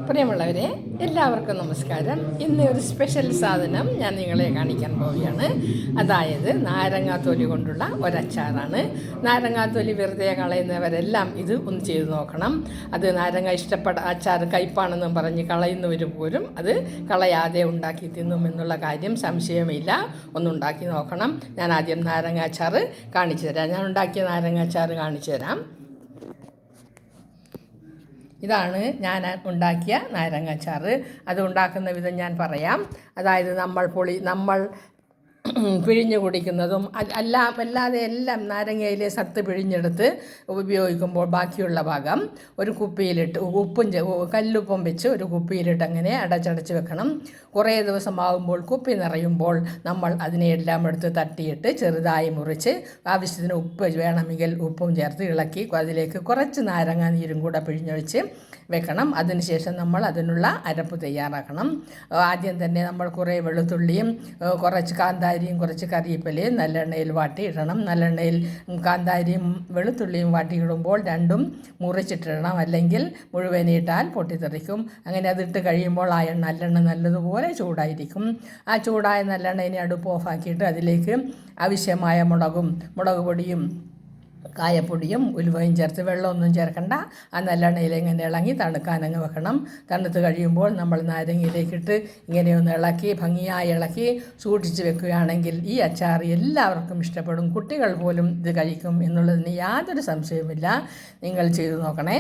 പ്രിയമുള്ളവരെ, എല്ലാവർക്കും നമസ്കാരം. ഇന്ന് ഒരു സ്പെഷ്യൽ സാധനം ഞാൻ നിങ്ങളെ കാണിക്കാൻ പോവുകയാണ്. അതായത് നാരങ്ങാത്തൊലി കൊണ്ടുള്ള ഒരച്ചാറാണ്. നാരങ്ങാത്തൊലി വെറുതെ കളയുന്നവരെല്ലാം ഇത് ഒന്ന് ചെയ്ത് നോക്കണം. അത് നാരങ്ങ അച്ചാർ കയ്പ്പാണെന്നും പറഞ്ഞ് കളയുന്നവർ പോലും അത് കളയാതെ ഉണ്ടാക്കി തിന്നുമെന്നുള്ള കാര്യം സംശയമില്ല. ഒന്നുണ്ടാക്കി നോക്കണം. ഞാൻ ആദ്യം നാരങ്ങ അച്ചാർ കാണിച്ചു തരാം. ഞാൻ ഉണ്ടാക്കിയ നാരങ്ങ അച്ചാർ കാണിച്ചു തരാം. ഇതാണ് ഞാൻ ഉണ്ടാക്കിയ നാരങ്ങ അച്ചാർ. അത് ഉണ്ടാക്കുന്ന വിധം ഞാൻ പറയാം. അതായത് നമ്മൾ പിഴിഞ്ഞ് കുടിക്കുന്നതും അല്ലാതെ എല്ലാം നാരങ്ങയിലെ സത്ത് പിഴിഞ്ഞെടുത്ത് ഉപയോഗിക്കുമ്പോൾ ബാക്കിയുള്ള ഭാഗം ഒരു കുപ്പിയിലിട്ട് കല്ലുപ്പും വെച്ച് ഒരു കുപ്പിയിലിട്ട് അങ്ങനെ അടച്ചടച്ച് വെക്കണം. കുറേ ദിവസമാകുമ്പോൾ കുപ്പി നിറയുമ്പോൾ നമ്മൾ അതിനെയെല്ലാം എടുത്ത് തട്ടിയിട്ട് ചെറുതായി മുറിച്ച് ആവശ്യത്തിന് ഉപ്പ് വേണമെങ്കിൽ ഉപ്പും ചേർത്ത് ഇളക്കി അതിലേക്ക് കുറച്ച് നാരങ്ങ നീരും കൂടെ പിഴിഞ്ഞൊഴിച്ച് വെക്കണം. അതിനുശേഷം നമ്മൾ അതിനുള്ള അരപ്പ് തയ്യാറാക്കണം. ആദ്യം തന്നെ നമ്മൾ കുറേ വെളുത്തുള്ളിയും കുറച്ച് കാന്താരിയും കുറച്ച് കറിവേപ്പിലയും നല്ലെണ്ണയിൽ വാട്ടി ഇടണം. നല്ലെണ്ണയിൽ കാന്താരിയും വെളുത്തുള്ളിയും വാട്ടിയിടുമ്പോൾ രണ്ടും മുറിച്ചിട്ടിടണം, അല്ലെങ്കിൽ മുഴുവനിട്ടാൽ പൊട്ടിത്തെറിക്കും. അങ്ങനെ അതിട്ട് കഴിയുമ്പോൾ നല്ലെണ്ണ നല്ലതുപോലെ ചൂടായിരിക്കും. ആ ചൂടായ നല്ലെണ്ണയിനെ അടുപ്പ് ഓഫാക്കിയിട്ട് അതിലേക്ക് ആവശ്യമായ മുളക് പൊടിയും കായപ്പൊടിയും ഉലുവയും ചേർത്ത് വെള്ളമൊന്നും ചേർക്കണ്ട. ആ നല്ലെണ്ണയിൽ ഇങ്ങനെ ഇളങ്ങി തണുക്കാനങ്ങ് വെക്കണം. തണുത്ത് കഴിയുമ്പോൾ നമ്മൾ നാരങ്ങയിലേക്കിട്ട് ഇങ്ങനെയൊന്ന് ഭംഗിയായി ഇളക്കി സൂക്ഷിച്ച് വെക്കുകയാണെങ്കിൽ ഈ അച്ചാർ എല്ലാവർക്കും ഇഷ്ടപ്പെടും. കുട്ടികൾ പോലും ഇത് കഴിക്കും എന്നുള്ളതിന് യാതൊരു സംശയവുമില്ല. നിങ്ങൾ ചെയ്തു നോക്കണേ.